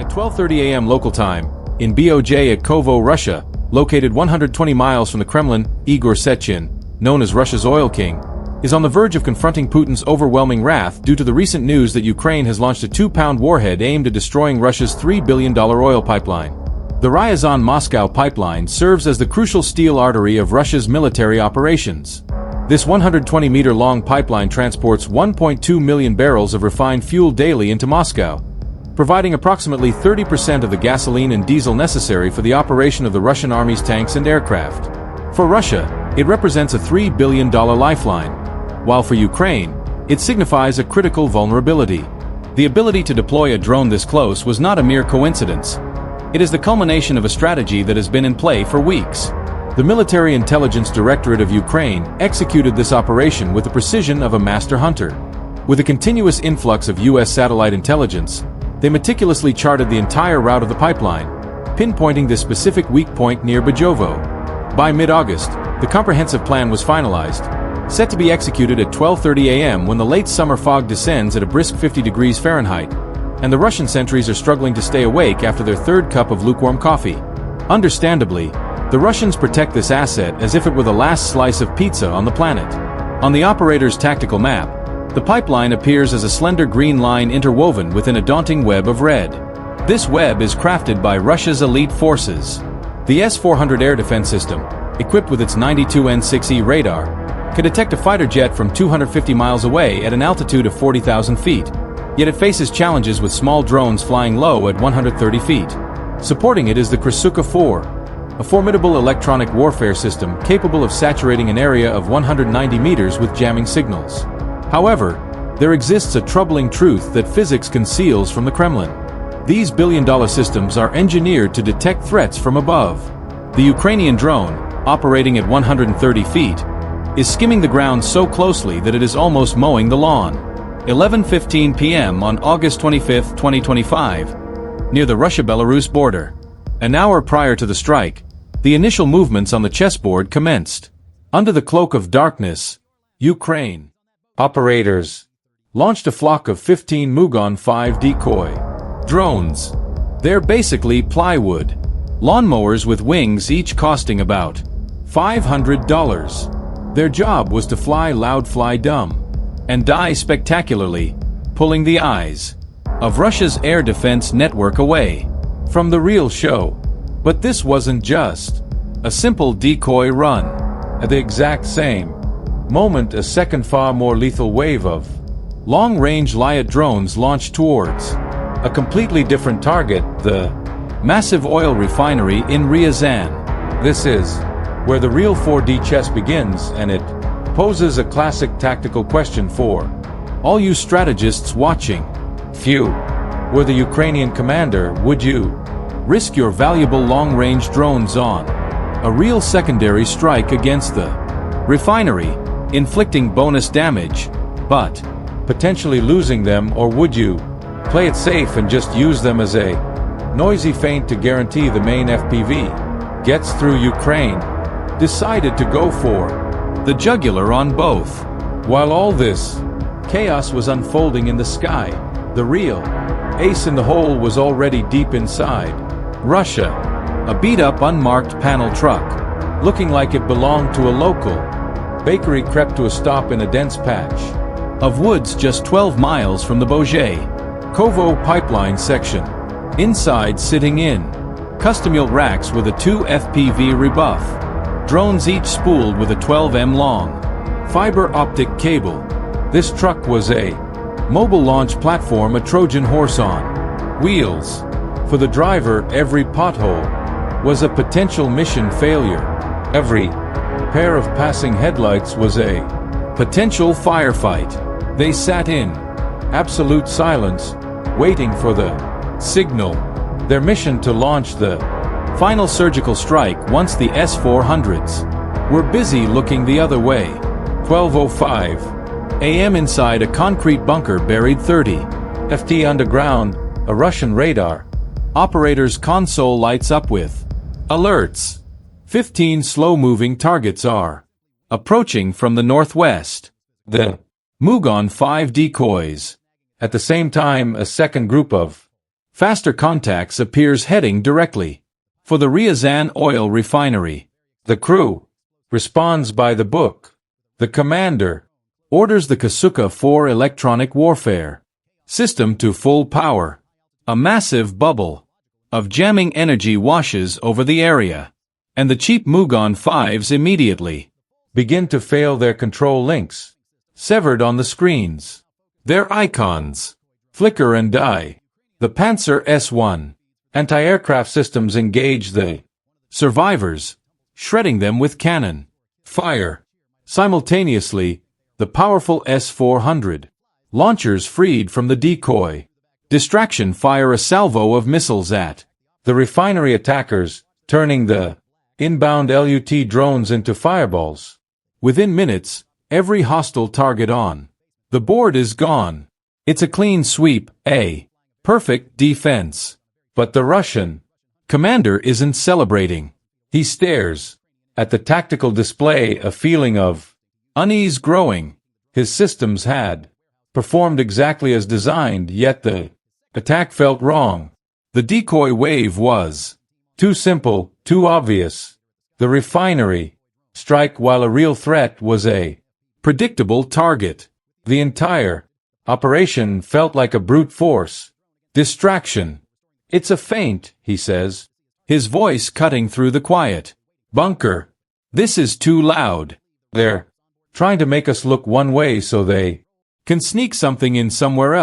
At 12:30 a.m. local time, in BOJ at Kovo, Russia, located 120 miles from the Kremlin, Igor Sechin, known as Russia's oil king, is on the verge of confronting Putin's overwhelming wrath due to the recent news that Ukraine has launched a 2-pound warhead aimed at destroying Russia's $3 billion oil pipeline. The Ryazan-Moscow pipeline serves as the crucial steel artery of Russia's military operations. This 120-meter-long pipeline transports 1.2 million barrels of refined fuel daily into Moscow, providing approximately 30% of the gasoline and diesel necessary for the operation of the Russian army's tanks and aircraft. For Russia, it represents a $3 billion lifeline, while for Ukraine, it signifies a critical vulnerability. The ability to deploy a drone this close was not a mere coincidence. It is the culmination of a strategy that has been in play for weeks. The Military Intelligence Directorate of Ukraine executed this operation with the precision of a master hunter. With a continuous influx of U.S. satellite intelligence, they meticulously charted the entire route of the pipeline, pinpointing this specific weak point near Bajovo. By mid-August, the comprehensive plan was finalized, set to be executed at 12:30 a.m. when the late summer fog descends at a brisk 50 degrees Fahrenheit, and the Russian sentries are struggling to stay awake after their third cup of lukewarm coffee. Understandably, the Russians protect this asset as if it were the last slice of pizza on the planet. On the operator's tactical map, the pipeline appears as a slender green line interwoven within a daunting web of red. This web is crafted by Russia's elite forces. The S-400 air defense system, equipped with its 92N6E radar, can detect a fighter jet from 250 miles away at an altitude of 40,000 feet, yet it faces challenges with small drones flying low at 130 feet. Supporting it is the Krasukha-4, a formidable electronic warfare system capable of saturating an area of 190 meters with jamming signals. However, there exists a troubling truth that physics conceals from the Kremlin. These billion-dollar systems are engineered to detect threats from above. The Ukrainian drone, operating at 130 feet, is skimming the ground so closely that it is almost mowing the lawn. 11:15 p.m. on August 25, 2025, near the Russia-Belarus border. An hour prior to the strike, the initial movements on the chessboard commenced. Under the cloak of darkness, Ukraine operators launched a flock of 15 Mugon 5 decoy drones. They're basically plywood lawnmowers with wings, each costing about $500. Their job was to fly loud, fly dumb, and die spectacularly, pulling the eyes of Russia's air defense network away from the real show. But this wasn't just a simple decoy run. At the exact same moment, a second far more lethal wave of long-range Lyot drones launched towards a completely different target, the massive oil refinery in Ryazan. This is where the real 4D chess begins, and it poses a classic tactical question for all you strategists watching. If you were the Ukrainian commander, would you risk your valuable long-range drones on a real secondary strike against the refinery, inflicting bonus damage, but potentially losing them, or would you play it safe and just use them as a noisy feint to guarantee the main FPV gets through? Ukraine decided to go for the jugular on both. While all this chaos was unfolding in the sky, the real ace in the hole was already deep inside Russia. A beat-up unmarked panel truck, looking like it belonged to a local bakery, crept to a stop in a dense patch of woods just 12 miles from the Kovo pipeline section. Inside, sitting in custom-built racks were the 2 FPV REBOFF drones, each spooled with a 12 long fiber optic cable. This truck was a mobile launch platform, a Trojan horse on wheels. For the driver, every pothole was a potential mission failure. Every pair of passing headlights was a potential firefight. They sat in absolute silence, waiting for the signal. Their mission to launch the final surgical strike once the S-400s were busy looking the other way. 12:05 a.m. inside a concrete bunker buried 30 ft underground, a Russian radar operator's console lights up with alerts. 15 slow-moving targets are approaching from the northwest. The Mugon 5 decoys. At the same time, a second group of Faster contacts appears heading directly for the Ryazan oil refinery. The crew responds by the book. The commander orders the Krasukha-4 electronic warfare system to full power. A massive bubble of jamming energy washes over the area, and the cheap Mugon 5s immediately begin to fail their control links, severed on the screens. Their icons flicker and die. The Panzer S-1 anti-aircraft systems engage the survivors, shredding them with cannon fire. Simultaneously, the powerful S-400 launchers freed from the decoy distraction fire a salvo of missiles at the refinery attackers, turning the inbound LUT drones into fireballs. Within minutes, every hostile target on the board is gone. It's a clean sweep, a perfect defense. But the Russian commander isn't celebrating. He stares at the tactical display, a feeling of unease growing. His systems had performed exactly as designed, yet the attack felt wrong. The decoy wave was too simple, too obvious. The refinery strike, while a real threat, was a predictable target. The entire operation felt like a brute force distraction. "It's a feint," he says, his voice cutting through the quiet. "Bunker, this is too loud. They're trying to make us look one way so they can sneak something in somewhere else."